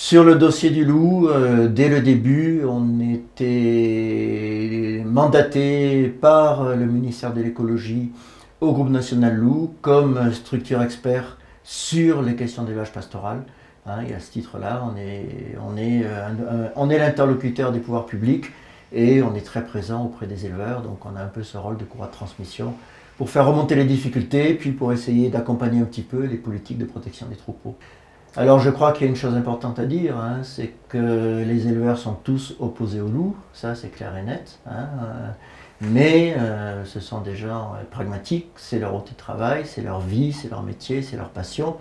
Sur le dossier du loup, dès le début, on était mandaté par le ministère de l'écologie au groupe national loup comme structure expert sur les questions d'élevage pastoral. Hein, et à ce titre-là, on est l'interlocuteur des pouvoirs publics et on est très présent auprès des éleveurs, donc on a un peu ce rôle de courroie de transmission pour faire remonter les difficultés, puis pour essayer d'accompagner un petit peu les politiques de protection des troupeaux. Alors je crois qu'il y a une chose importante à dire, hein, c'est que les éleveurs sont tous opposés au loup, ça c'est clair et net, hein, mais ce sont des gens pragmatiques, c'est leur outil de travail, c'est leur vie, c'est leur métier, c'est leur passion.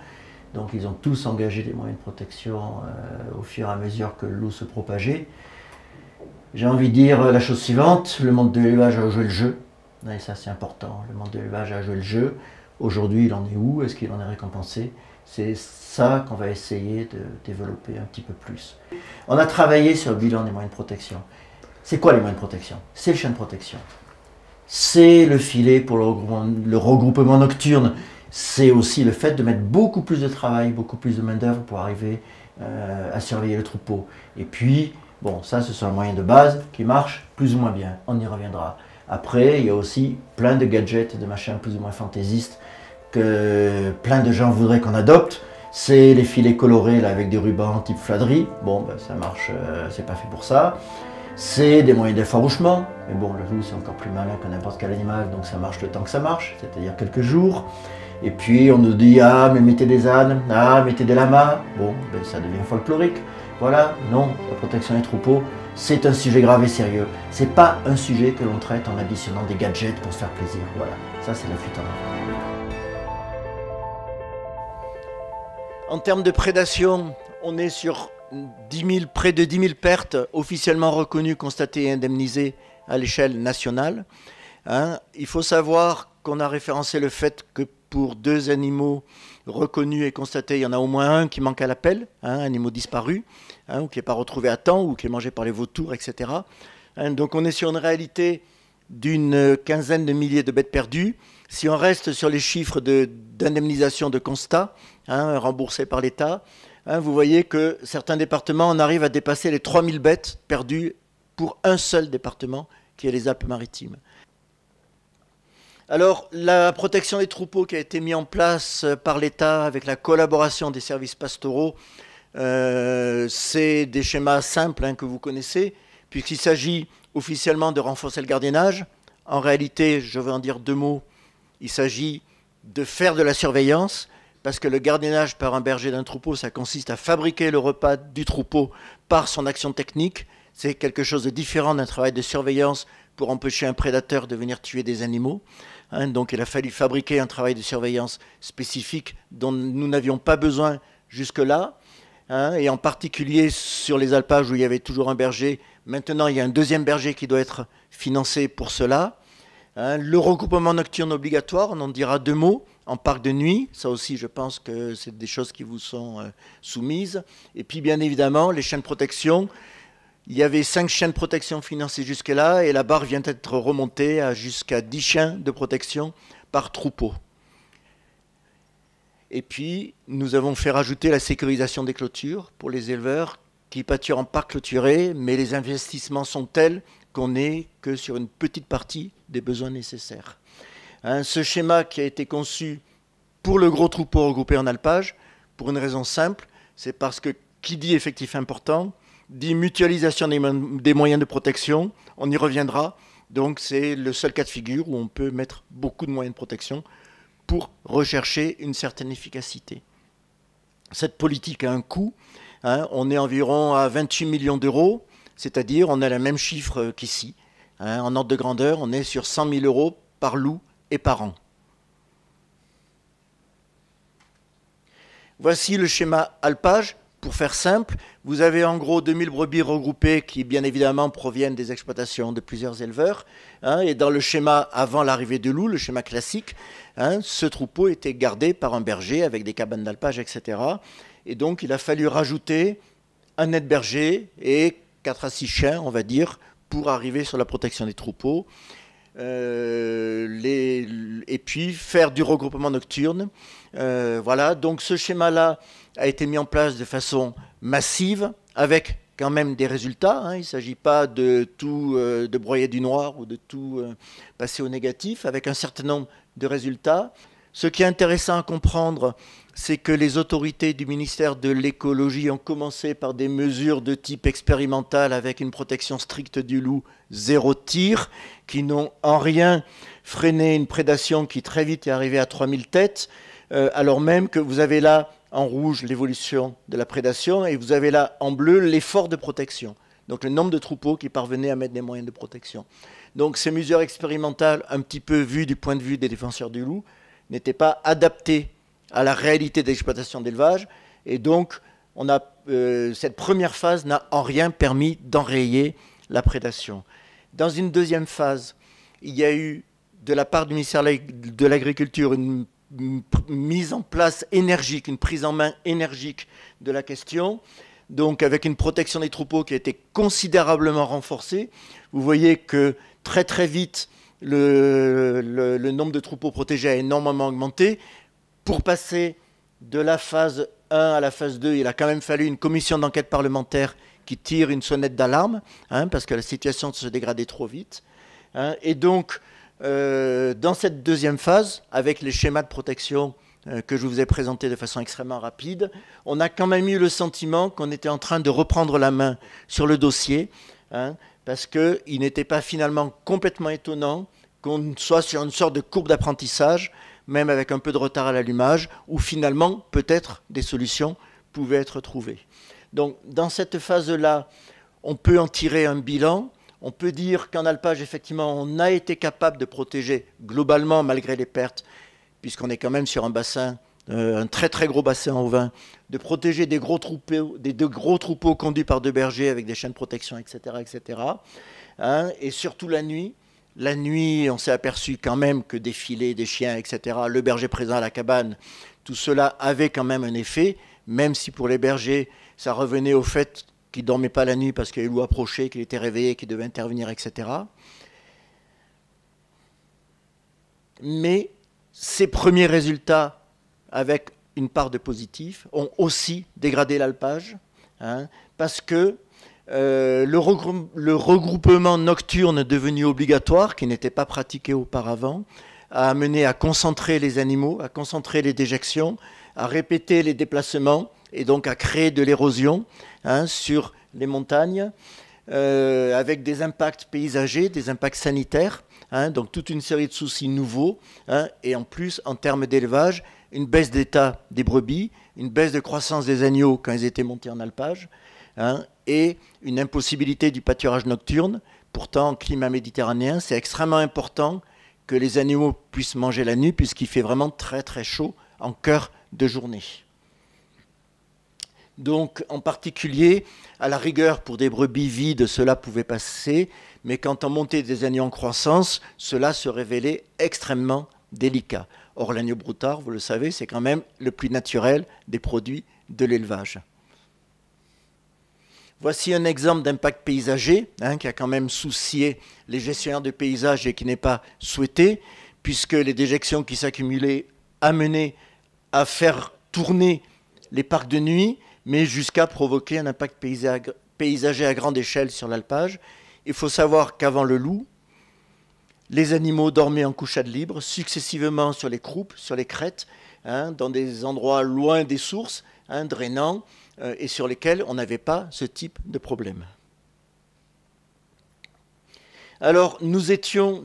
Donc ils ont tous engagé des moyens de protection au fur et à mesure que le loup se propageait. J'ai envie de dire la chose suivante, le monde de l'élevage a joué le jeu, et ça c'est important, le monde de l'élevage a joué le jeu. Aujourd'hui il en est où? Est-ce qu'il en est récompensé? C'est ça qu'on va essayer de développer un petit peu plus. On a travaillé sur le bilan des moyens de protection. C'est quoi les moyens de protection? C'est le chien de protection. C'est le filet pour le regroupement nocturne. C'est aussi le fait de mettre beaucoup plus de travail, beaucoup plus de main-d'œuvre pour arriver à surveiller le troupeau. Et puis, bon, ça, ce sont les moyens de base qui marchent plus ou moins bien. On y reviendra. Après, il y a aussi plein de gadgets, de machins plus ou moins fantaisistes que plein de gens voudraient qu'on adopte. C'est les filets colorés là, avec des rubans type fladerie. Bon, ben, ça marche, c'est pas fait pour ça. C'est des moyens d'effarouchement. Mais bon, le loup, c'est encore plus malin que n'importe quel animal, donc ça marche le temps que ça marche, c'est-à-dire quelques jours. Et puis, on nous dit, ah, mais mettez des ânes, ah, mettez des lamas. Bon, ben, ça devient folklorique. Voilà, non, la protection des troupeaux, c'est un sujet grave et sérieux. C'est pas un sujet que l'on traite en additionnant des gadgets pour se faire plaisir. Voilà, ça, c'est la fuite en avant. En termes de prédation, on est sur près de 10 000 pertes officiellement reconnues, constatées et indemnisées à l'échelle nationale. Hein, il faut savoir qu'on a référencé le fait que pour 2 animaux reconnus et constatés, il y en a au moins un qui manque à l'appel, hein, un animal disparu, hein, ou qui n'est pas retrouvé à temps, ou qui est mangé par les vautours, etc. Hein, donc on est sur une réalité d'une quinzaine de milliers de bêtes perdues. Si on reste sur les chiffres d'indemnisation de constat, hein, remboursés par l'État, hein, vous voyez que certains départements en arrivent à dépasser les 3000 bêtes perdues pour un seul département, qui est les Alpes-Maritimes. Alors, la protection des troupeaux qui a été mise en place par l'État avec la collaboration des services pastoraux, c'est des schémas simples, hein, que vous connaissez, puisqu'il s'agit officiellement de renforcer le gardiennage. En réalité, je vais en dire 2 mots. Il s'agit de faire de la surveillance, parce que le gardiennage par un berger d'un troupeau, ça consiste à fabriquer le repas du troupeau par son action technique. C'est quelque chose de différent d'un travail de surveillance pour empêcher un prédateur de venir tuer des animaux. Hein, donc il a fallu fabriquer un travail de surveillance spécifique dont nous n'avions pas besoin jusque-là. Hein, et en particulier sur les alpages où il y avait toujours un berger. Maintenant, il y a un 2e berger qui doit être financé pour cela. Hein, le regroupement nocturne obligatoire, on en dira 2 mots, en parc de nuit, ça aussi je pense que c'est des choses qui vous sont soumises. Et puis bien évidemment, les chiens de protection, il y avait 5 chiens de protection financés jusque-là, et la barre vient d'être remontée à jusqu'à 10 chiens de protection par troupeau. Et puis, nous avons fait rajouter la sécurisation des clôtures pour les éleveurs qui pâturent en parc clôturé, mais les investissements sont tels qu'on n'est que sur une petite partie des besoins nécessaires. Hein, ce schéma qui a été conçu pour le gros troupeau regroupé en alpage, pour une raison simple, c'est parce que qui dit effectif important, dit mutualisation des moyens de protection, on y reviendra, donc c'est le seul cas de figure où on peut mettre beaucoup de moyens de protection pour rechercher une certaine efficacité. Cette politique a un coût, hein, on est environ à 28 millions d'euros, c'est-à-dire on a le même chiffre qu'ici. Hein, en ordre de grandeur, on est sur 100 000 euros par loup et par an. Voici le schéma alpage. Pour faire simple, vous avez en gros 2000 brebis regroupées qui, bien évidemment, proviennent des exploitations de plusieurs éleveurs. Hein, et dans le schéma avant l'arrivée de loup, le schéma classique, hein, ce troupeau était gardé par un berger avec des cabanes d'alpage, etc. Et donc, il a fallu rajouter un aide-berger et 4 à 6 chiens, on va dire, pour arriver sur la protection des troupeaux. et puis faire du regroupement nocturne. Voilà, donc ce schéma-là a été mis en place de façon massive, avec quand même des résultats. Hein. Il ne s'agit pas de tout de broyer du noir ou de tout passer au négatif, avec un certain nombre de résultats. Ce qui est intéressant à comprendre, c'est que les autorités du ministère de l'écologie ont commencé par des mesures de type expérimental avec une protection stricte du loup, 0 tir, qui n'ont en rien freiné une prédation qui très vite est arrivée à 3000 têtes, alors même que vous avez là en rouge l'évolution de la prédation et vous avez là en bleu l'effort de protection. Donc le nombre de troupeaux qui parvenaient à mettre des moyens de protection. Donc ces mesures expérimentales, un petit peu vues du point de vue des défenseurs du loup, n'étaient pas adaptées à la réalité d'exploitation d'élevage. Et donc, cette première phase n'a en rien permis d'enrayer la prédation. Dans une deuxième phase, il y a eu, de la part du ministère de l'Agriculture, une mise en place énergique, une prise en main énergique de la question, donc avec une protection des troupeaux qui a été considérablement renforcée. Vous voyez que très très vite, le nombre de troupeaux protégés a énormément augmenté. Pour passer de la phase 1 à la phase 2, il a quand même fallu une commission d'enquête parlementaire qui tire une sonnette d'alarme, hein, parce que la situation se dégradait trop vite. Hein, et donc, dans cette deuxième phase, avec les schémas de protection que je vous ai présentés de façon extrêmement rapide, on a quand même eu le sentiment qu'on était en train de reprendre la main sur le dossier, hein, parce qu'il n'était pas finalement complètement étonnant qu'on soit sur une sorte de courbe d'apprentissage, même avec un peu de retard à l'allumage, où finalement, peut-être, des solutions pouvaient être trouvées. Donc, dans cette phase-là, on peut en tirer un bilan. On peut dire qu'en alpage, effectivement, on a été capable de protéger globalement, malgré les pertes, puisqu'on est quand même sur un bassin, un très très gros bassin en vin, de protéger des gros troupeaux conduits par 2 bergers avec des chaînes de protection, etc. etc. Hein, et surtout la nuit. La nuit, on s'est aperçu quand même que des filets, des chiens, etc., le berger présent à la cabane, tout cela avait quand même un effet, même si pour les bergers, ça revenait au fait qu'ils ne dormaient pas la nuit parce que les loups approchaient, qu'ils étaient réveillés, qu'ils devaient intervenir, etc. Mais ces premiers résultats, avec une part de positif, ont aussi dégradé l'alpage, hein, parce que le regroupement nocturne devenu obligatoire, qui n'était pas pratiqué auparavant, a amené à concentrer les animaux, à concentrer les déjections, à répéter les déplacements et donc à créer de l'érosion, hein, sur les montagnes, avec des impacts paysagers, des impacts sanitaires, hein, donc toute une série de soucis nouveaux, hein, et en plus, en termes d'élevage, une baisse d'état des brebis, une baisse de croissance des agneaux quand ils étaient montés en alpage, hein, et une impossibilité du pâturage nocturne. Pourtant, en climat méditerranéen, c'est extrêmement important que les animaux puissent manger la nuit, puisqu'il fait vraiment très très chaud en cœur de journée. Donc, en particulier, à la rigueur, pour des brebis vides, cela pouvait passer, mais quand on montait des agneaux en croissance, cela se révélait extrêmement délicat. Or, l'agneau broutard, vous le savez, c'est quand même le plus naturel des produits de l'élevage. Voici un exemple d'impact paysager, hein, qui a quand même soucié les gestionnaires de paysages et qui n'est pas souhaité, puisque les déjections qui s'accumulaient amenaient à faire tourner les parcs de nuit, mais jusqu'à provoquer un impact paysager à grande échelle sur l'alpage. Il faut savoir qu'avant le loup, les animaux dormaient en couchade libre, successivement sur les croupes, sur les crêtes, hein, dans des endroits loin des sources, hein, drainants, et sur lesquels on n'avait pas ce type de problème. Alors, nous étions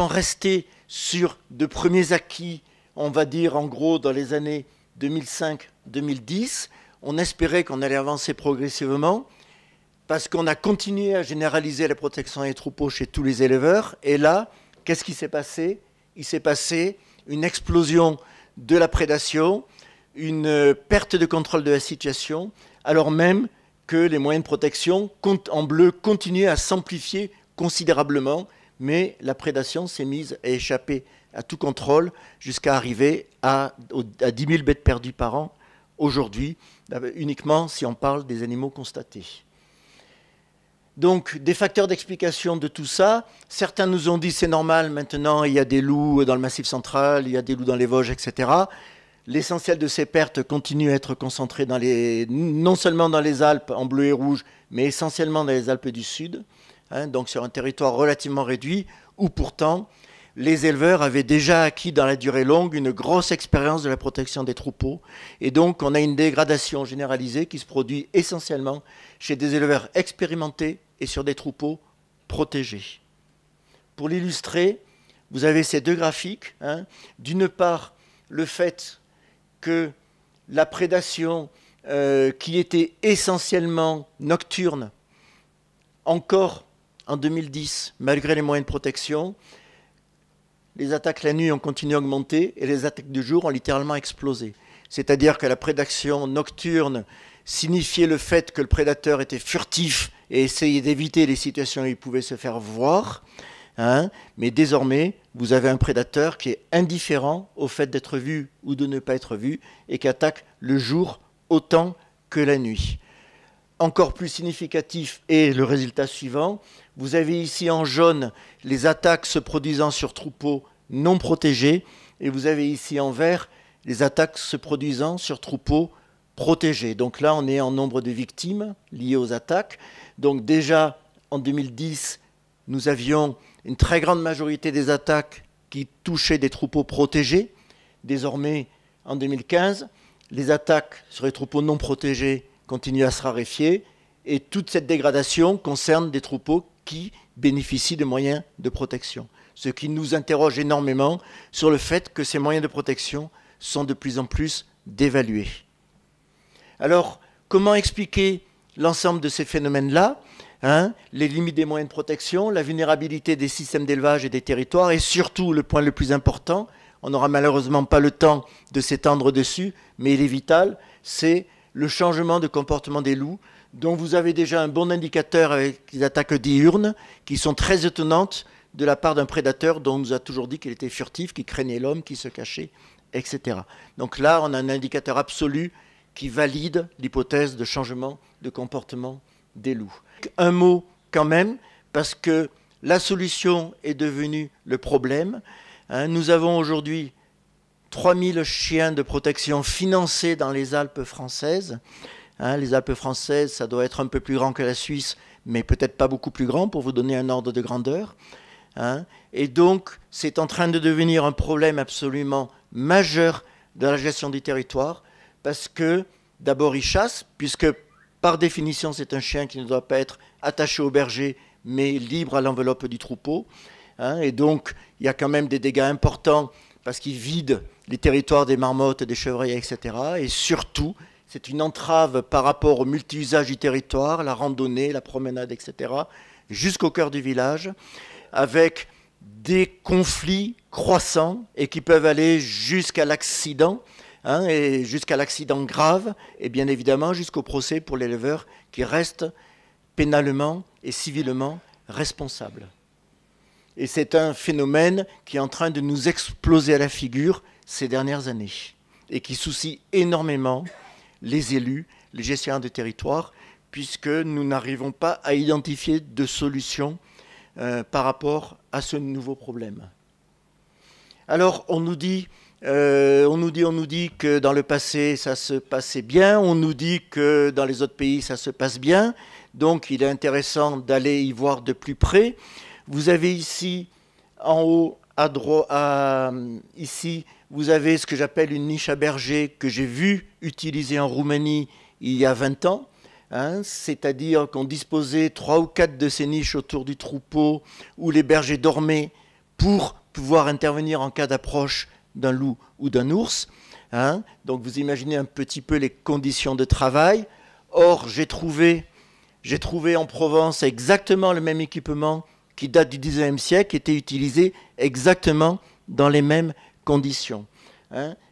restés sur de premiers acquis, on va dire en gros dans les années 2005-2010. On espérait qu'on allait avancer progressivement, parce qu'on a continué à généraliser la protection des troupeaux chez tous les éleveurs. Et là, qu'est-ce qui s'est passé? Il s'est passé une explosion de la prédation, une perte de contrôle de la situation, alors même que les moyens de protection en bleu continuaient à s'amplifier considérablement, mais la prédation s'est mise à échapper à tout contrôle jusqu'à arriver à 10 000 bêtes perdues par an aujourd'hui, uniquement si on parle des animaux constatés. Donc, des facteurs d'explication de tout ça. Certains nous ont dit c'est normal, maintenant il y a des loups dans le Massif central, il y a des loups dans les Vosges, etc. L'essentiel de ces pertes continue à être concentré non seulement dans les Alpes en bleu et rouge, mais essentiellement dans les Alpes du Sud, donc sur un territoire relativement réduit, où pourtant les éleveurs avaient déjà acquis dans la durée longue une grosse expérience de la protection des troupeaux. Et donc on a une dégradation généralisée qui se produit essentiellement chez des éleveurs expérimentés et sur des troupeaux protégés. Pour l'illustrer, vous avez ces deux graphiques. D'une part, le fait que la prédation qui était essentiellement nocturne, encore en 2010, malgré les moyens de protection, les attaques la nuit ont continué à augmenter et les attaques du jour ont littéralement explosé. C'est-à-dire que la prédation nocturne signifiait le fait que le prédateur était furtif et essayait d'éviter les situations où il pouvait se faire voir. Mais désormais, vous avez un prédateur qui est indifférent au fait d'être vu ou de ne pas être vu et qui attaque le jour autant que la nuit. Encore plus significatif est le résultat suivant. Vous avez ici en jaune les attaques se produisant sur troupeaux non protégés et vous avez ici en vert les attaques se produisant sur troupeaux protégés. Donc là, on est en nombre de victimes liées aux attaques. Donc déjà, en 2010, nous avions une très grande majorité des attaques qui touchaient des troupeaux protégés. Désormais, en 2015, les attaques sur les troupeaux non protégés continuent à se raréfier et toute cette dégradation concerne des troupeaux qui bénéficient de moyens de protection. Ce qui nous interroge énormément sur le fait que ces moyens de protection sont de plus en plus dévalués. Alors, comment expliquer l'ensemble de ces phénomènes-là, les limites des moyens de protection, la vulnérabilité des systèmes d'élevage et des territoires, et surtout, le point le plus important, on n'aura malheureusement pas le temps de s'étendre dessus, mais il est vital, c'est le changement de comportement des loups, dont vous avez déjà un bon indicateur avec les attaques diurnes, qui sont très étonnantes de la part d'un prédateur dont on nous a toujours dit qu'il était furtif, qu'il craignait l'homme, qu'il se cachait, etc. Donc là, on a un indicateur absolu qui valide l'hypothèse de changement de comportement des loups. Un mot quand même, parce que la solution est devenue le problème. Nous avons aujourd'hui 3000 chiens de protection financés dans les Alpes françaises. Les Alpes françaises, ça doit être un peu plus grand que la Suisse, mais peut-être pas beaucoup plus grand pour vous donner un ordre de grandeur. Et donc, c'est en train de devenir un problème absolument majeur dans la gestion du territoire, parce que d'abord il chasse, puisque par définition c'est un chien qui ne doit pas être attaché au berger, mais libre à l'enveloppe du troupeau. Et donc, il y a quand même des dégâts importants, parce qu'il vide les territoires des marmottes, des chevreuils, etc. Et surtout, c'est une entrave par rapport au multi-usage du territoire, la randonnée, la promenade, etc., jusqu'au cœur du village, avec des conflits croissants et qui peuvent aller jusqu'à l'accident, et jusqu'à l'accident grave, et bien évidemment jusqu'au procès pour l'éleveur qui reste pénalement et civilement responsable. Et c'est un phénomène qui est en train de nous exploser à la figure ces dernières années et qui soucie énormément les élus, les gestionnaires de territoire, puisque nous n'arrivons pas à identifier de solution par rapport à ce nouveau problème. Alors, on nous dit que dans le passé, ça se passait bien, on nous dit que dans les autres pays, ça se passe bien, donc il est intéressant d'aller y voir de plus près. Vous avez ici, en haut, à droite, ici, vous avez ce que j'appelle une niche à berger que j'ai vu utiliser en Roumanie il y a 20 ans. C'est-à-dire qu'on disposait 3 ou 4 de ces niches autour du troupeau où les bergers dormaient pour pouvoir intervenir en cas d'approche d'un loup ou d'un ours. Donc vous imaginez un petit peu les conditions de travail. Or, j'ai trouvé en Provence exactement le même équipement qui date du 19e siècle, qui était utilisé exactement dans les mêmes conditions.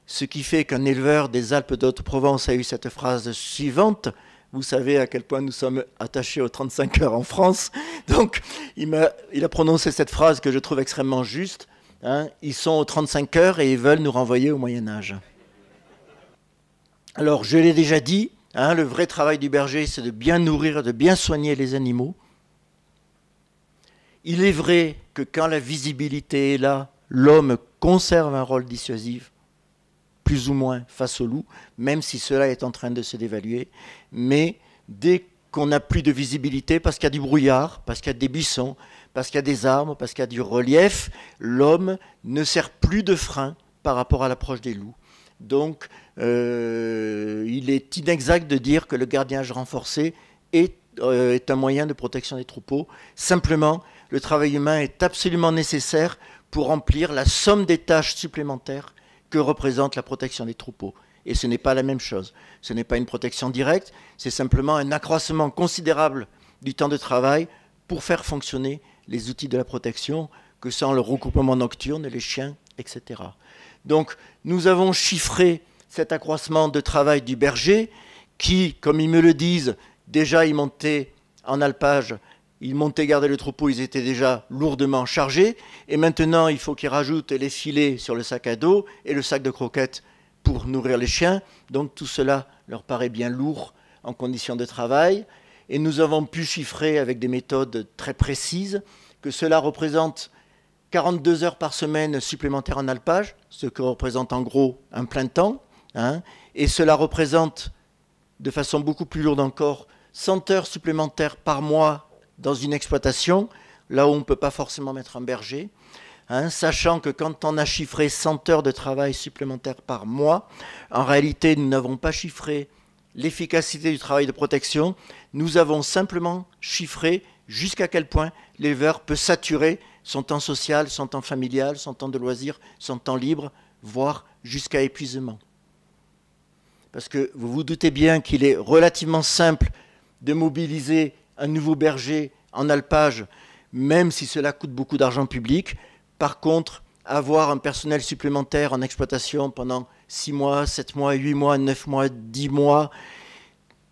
Ce qui fait qu'un éleveur des Alpes d'Haute-Provence a eu cette phrase suivante. Vous savez à quel point nous sommes attachés aux 35 heures en France. Donc, il a prononcé cette phrase que je trouve extrêmement juste. Ils sont aux 35 heures et ils veulent nous renvoyer au Moyen-Âge. Alors, je l'ai déjà dit, le vrai travail du berger, c'est de bien nourrir, de bien soigner les animaux. Il est vrai que quand la visibilité est là, l'homme conserve un rôle dissuasif, plus ou moins face au loup, même si cela est en train de se dévaluer. Mais dès qu'on n'a plus de visibilité, parce qu'il y a du brouillard, parce qu'il y a des buissons, parce qu'il y a des arbres, parce qu'il y a du relief, l'homme ne sert plus de frein par rapport à l'approche des loups. Donc, il est inexact de dire que le gardiennage renforcé est un moyen de protection des troupeaux. Simplement, le travail humain est absolument nécessaire pour remplir la somme des tâches supplémentaires que représente la protection des troupeaux. Et ce n'est pas la même chose. Ce n'est pas une protection directe, c'est simplement un accroissement considérable du temps de travail pour faire fonctionner les outils de la protection, que sont le regroupement nocturne, les chiens, etc. Donc, nous avons chiffré cet accroissement de travail du berger qui, comme ils me le disent, déjà ils montaient en alpage, ils montaient garder le troupeau, ils étaient déjà lourdement chargés, et maintenant il faut qu'ils rajoutent les filets sur le sac à dos et le sac de croquettes pour nourrir les chiens. Donc tout cela leur paraît bien lourd en conditions de travail, et nous avons pu chiffrer avec des méthodes très précises que cela représente 42 heures par semaine supplémentaires en alpage, ce que représente en gros un plein temps, et cela représente, de façon beaucoup plus lourde encore, 100 heures supplémentaires par mois dans une exploitation, là où on ne peut pas forcément mettre un berger, sachant que quand on a chiffré 100 heures de travail supplémentaires par mois, en réalité, nous n'avons pas chiffré l'efficacité du travail de protection, nous avons simplement chiffré jusqu'à quel point l'éleveur peut saturer son temps social, son temps familial, son temps de loisir, son temps libre, voire jusqu'à épuisement. Parce que vous vous doutez bien qu'il est relativement simple de mobiliser un nouveau berger en alpage, même si cela coûte beaucoup d'argent public. Par contre, avoir un personnel supplémentaire en exploitation pendant 6 mois, 7 mois, 8 mois, 9 mois, 10 mois,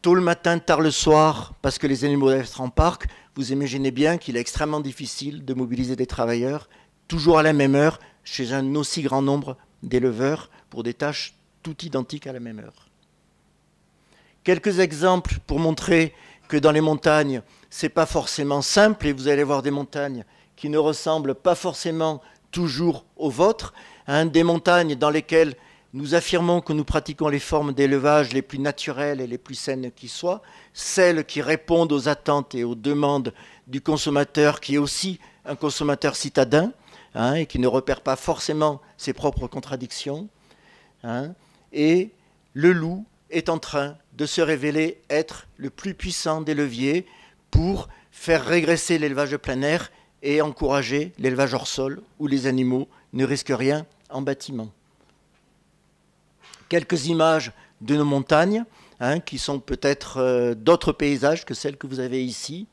tôt le matin, tard le soir, parce que les animaux doivent être en parc, vous imaginez bien qu'il est extrêmement difficile de mobiliser des travailleurs, toujours à la même heure, chez un aussi grand nombre d'éleveurs, pour des tâches toutes identiques à la même heure. Quelques exemples pour montrer que dans les montagnes, ce n'est pas forcément simple, et vous allez voir des montagnes qui ne ressemblent pas forcément toujours aux vôtres, des montagnes dans lesquelles nous affirmons que nous pratiquons les formes d'élevage les plus naturelles et les plus saines qui soient, celles qui répondent aux attentes et aux demandes du consommateur, qui est aussi un consommateur citadin, et qui ne repère pas forcément ses propres contradictions. Et le loup est en train de se révéler être le plus puissant des leviers pour faire régresser l'élevage de plein air et encourager l'élevage hors sol, où les animaux ne risquent rien en bâtiment. Quelques images de nos montagnes, qui sont peut-être d'autres paysages que celles que vous avez ici.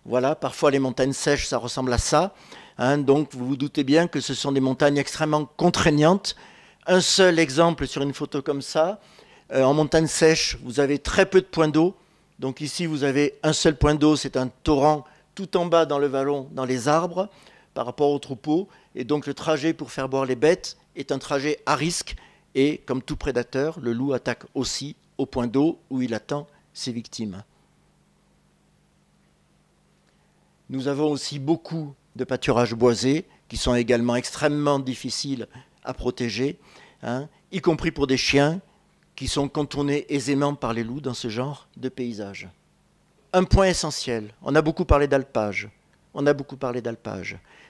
Voilà, parfois les montagnes sèches, ça ressemble à ça. Donc vous vous doutez bien que ce sont des montagnes extrêmement contraignantes. Un seul exemple sur une photo comme ça. En montagne sèche, vous avez très peu de points d'eau. Donc ici, vous avez un seul point d'eau, c'est un torrent tout en bas dans le vallon, dans les arbres, par rapport au troupeau. Et donc le trajet pour faire boire les bêtes est un trajet à risque. Et comme tout prédateur, le loup attaque aussi au point d'eau où il attend ses victimes. Nous avons aussi beaucoup de pâturages boisés qui sont également extrêmement difficiles à protéger, y compris pour des chiens qui sont contournés aisément par les loups dans ce genre de paysage. Un point essentiel, on a beaucoup parlé d'alpage,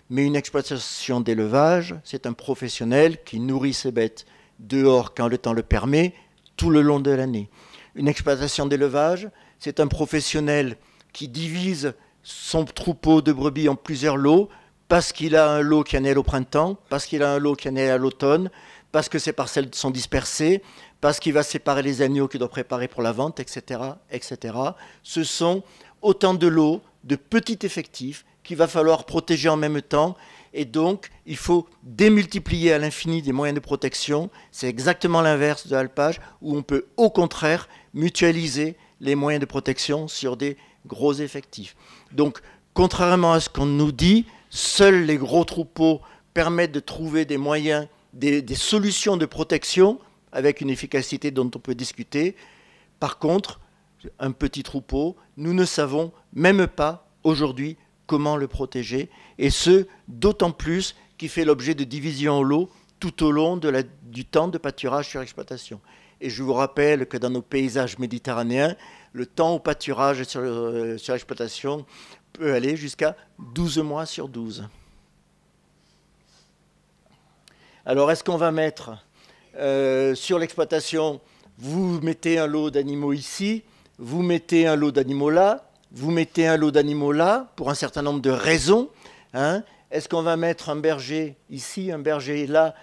mais une exploitation d'élevage, c'est un professionnel qui nourrit ses bêtes dehors quand le temps le permet, tout le long de l'année. Une exploitation d'élevage, c'est un professionnel qui divise son troupeau de brebis en plusieurs lots, parce qu'il a un lot qui en est au printemps, parce qu'il a un lot qui en est à l'automne, parce que ses parcelles sont dispersées, parce qu'il va séparer les agneaux qu'il doit préparer pour la vente, etc., etc. Ce sont autant de lots, de petits effectifs qu'il va falloir protéger en même temps. Et donc, il faut démultiplier à l'infini des moyens de protection. C'est exactement l'inverse de l'alpage, où on peut au contraire mutualiser les moyens de protection sur des gros effectifs. Donc, contrairement à ce qu'on nous dit, seuls les gros troupeaux permettent de trouver des moyens, des solutions de protection avec une efficacité dont on peut discuter. Par contre, un petit troupeau, nous ne savons même pas aujourd'hui comment le protéger, et ce, d'autant plus qu'il fait l'objet de divisions au lot tout au long du temps de pâturage sur exploitation. Et je vous rappelle que dans nos paysages méditerranéens, le temps au pâturage sur l'exploitation peut aller jusqu'à 12 mois sur 12. Alors, est-ce qu'on va mettre sur l'exploitation, vous mettez un lot d'animaux ici, vous mettez un lot d'animaux là, vous mettez un lot d'animaux là, pour un certain nombre de raisons. Hein. Est-ce qu'on va mettre un berger ici, un berger là,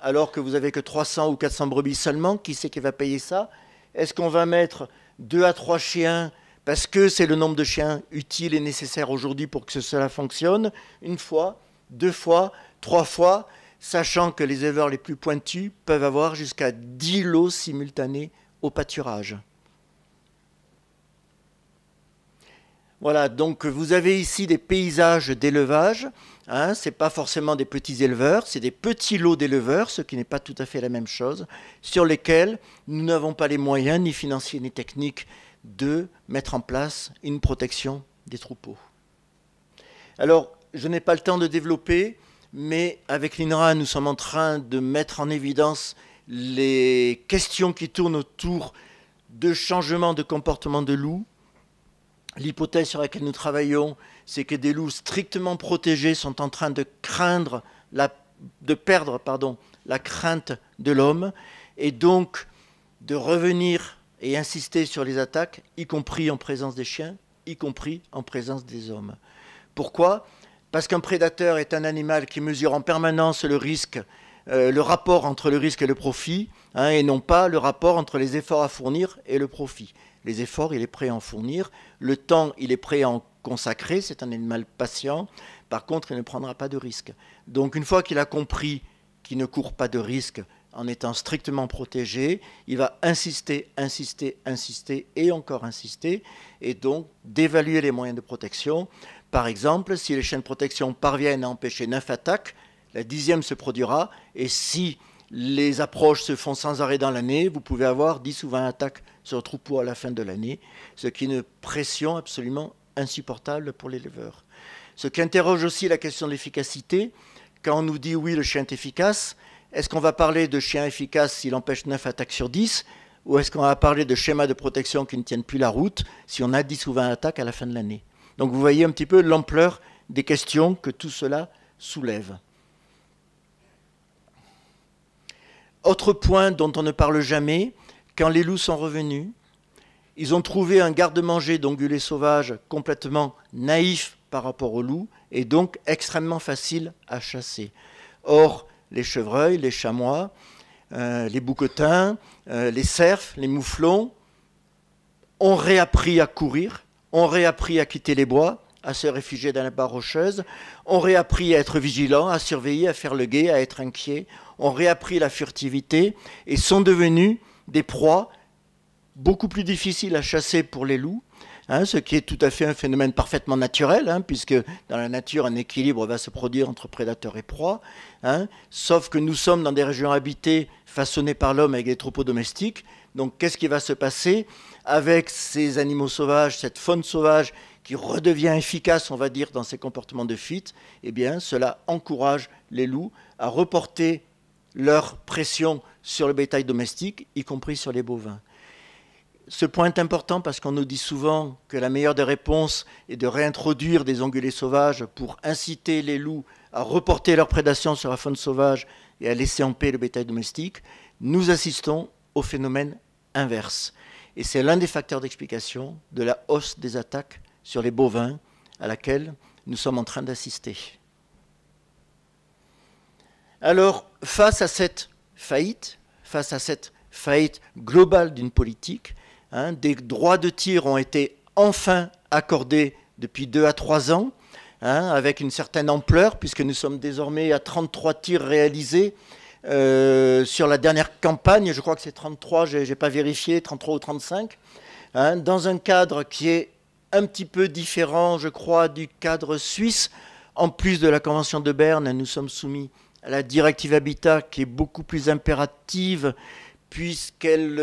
alors que vous n'avez que 300 ou 400 brebis seulement? Qui c'est qui va payer ça? Est-ce qu'on va mettre 2 à 3 chiens, parce que c'est le nombre de chiens utiles et nécessaires aujourd'hui pour que cela fonctionne, une fois, 2 fois, 3 fois, sachant que les éleveurs les plus pointus peuvent avoir jusqu'à 10 lots simultanés au pâturage. Voilà, donc vous avez ici des paysages d'élevage. Hein, ce n'est pas forcément des petits éleveurs, c'est des petits lots d'éleveurs, ce qui n'est pas tout à fait la même chose, sur lesquels nous n'avons pas les moyens, ni financiers ni techniques, de mettre en place une protection des troupeaux. Alors, je n'ai pas le temps de développer, mais avec l'INRA, nous sommes en train de mettre en évidence les questions qui tournent autour de changements de comportement de loups. L'hypothèse sur laquelle nous travaillons, c'est que des loups strictement protégés sont en train de perdre la crainte de l'homme, et donc de revenir et insister sur les attaques, y compris en présence des chiens, y compris en présence des hommes. Pourquoi ? Parce qu'un prédateur est un animal qui mesure en permanence le risque, le rapport entre le risque et le profit, hein, et non pas le rapport entre les efforts à fournir et le profit. Les efforts, il est prêt à en fournir. Le temps, il est prêt à en consacrer. C'est un animal patient. Par contre, il ne prendra pas de risque. Donc, une fois qu'il a compris qu'il ne court pas de risque en étant strictement protégé, il va insister, insister, insister et encore insister, et donc d'évaluer les moyens de protection. Par exemple, si les chiens de protection parviennent à empêcher 9 attaques, la 10e se produira, et si les approches se font sans arrêt dans l'année, vous pouvez avoir 10 ou 20 attaques sur le troupeau à la fin de l'année, ce qui est une pression absolument insupportable pour l'éleveur. Ce qui interroge aussi la question de l'efficacité. Quand on nous dit oui, le chien est efficace, est-ce qu'on va parler de chien efficace s'il empêche 9 attaques sur 10, ou est-ce qu'on va parler de schémas de protection qui ne tiennent plus la route si on a 10 ou 20 attaques à la fin de l'année? Donc vous voyez un petit peu l'ampleur des questions que tout cela soulève. Autre point dont on ne parle jamais, quand les loups sont revenus, ils ont trouvé un garde-manger d'ongulés sauvages complètement naïf par rapport aux loups et donc extrêmement facile à chasser. Or, les chevreuils, les chamois, les bouquetins, les cerfs, les mouflons ont réappris à courir, ont réappris à quitter les bois, à se réfugier dans la barre rocheuse, ont réappris à être vigilants, à surveiller, à faire le guet, à être inquiets, ont réappris la furtivité et sont devenus des proies beaucoup plus difficiles à chasser pour les loups, hein, ce qui est tout à fait un phénomène parfaitement naturel, hein, puisque dans la nature, un équilibre va se produire entre prédateurs et proies, hein, sauf que nous sommes dans des régions habitées façonnées par l'homme avec des troupeaux domestiques. Donc qu'est-ce qui va se passer avec ces animaux sauvages, cette faune sauvage qui redevient efficace, on va dire, dans ses comportements de fuite? Eh bien, cela encourage les loups à reporter leur pression sur le bétail domestique, y compris sur les bovins. Ce point est important parce qu'on nous dit souvent que la meilleure des réponses est de réintroduire des ongulés sauvages pour inciter les loups à reporter leur prédation sur la faune sauvage et à laisser en paix le bétail domestique. Nous assistons au phénomène inverse. Et c'est l'un des facteurs d'explication de la hausse des attaques sur les bovins à laquelle nous sommes en train d'assister. Alors, face à cette faillite globale d'une politique, hein, des droits de tir ont été enfin accordés depuis 2 à 3 ans, hein, avec une certaine ampleur, puisque nous sommes désormais à 33 tirs réalisés sur la dernière campagne. Je crois que c'est 33, je n'ai pas vérifié, 33 ou 35, hein, dans un cadre qui est un petit peu différent, je crois, du cadre suisse. En plus de la Convention de Berne, nous sommes soumis à la directive Habitat qui est beaucoup plus impérative puisqu'elle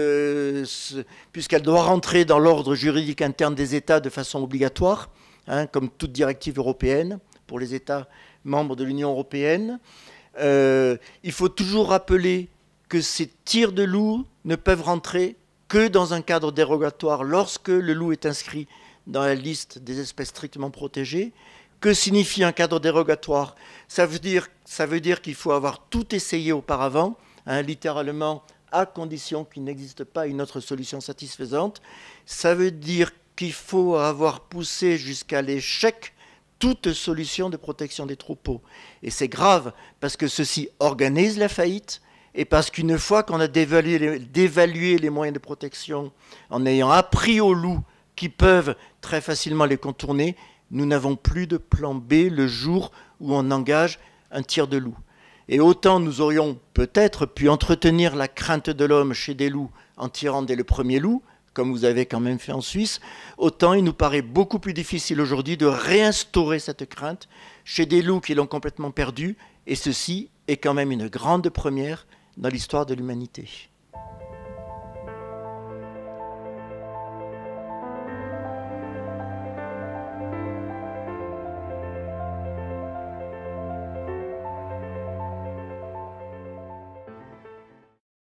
doit rentrer dans l'ordre juridique interne des États de façon obligatoire. hein, comme toute directive européenne pour les États membres de l'Union européenne. Il faut toujours rappeler que ces tirs de loup ne peuvent rentrer que dans un cadre dérogatoire lorsque le loup est inscrit dans la liste des espèces strictement protégées. Que signifie un cadre dérogatoire? Ça veut dire qu'il faut avoir tout essayé auparavant, hein, littéralement, à condition qu'il n'existe pas une autre solution satisfaisante. Ça veut dire qu'il faut avoir poussé jusqu'à l'échec toute solution de protection des troupeaux. Et c'est grave, parce que ceci organise la faillite, et parce qu'une fois qu'on a dévalué les moyens de protection, en ayant appris aux loups qui peuvent très facilement les contourner, nous n'avons plus de plan B le jour où on engage un tir de loup. Et autant nous aurions peut-être pu entretenir la crainte de l'homme chez des loups en tirant dès le premier loup, comme vous avez quand même fait en Suisse, autant il nous paraît beaucoup plus difficile aujourd'hui de réinstaurer cette crainte chez des loups qui l'ont complètement perdue, et ceci est quand même une grande première dans l'histoire de l'humanité.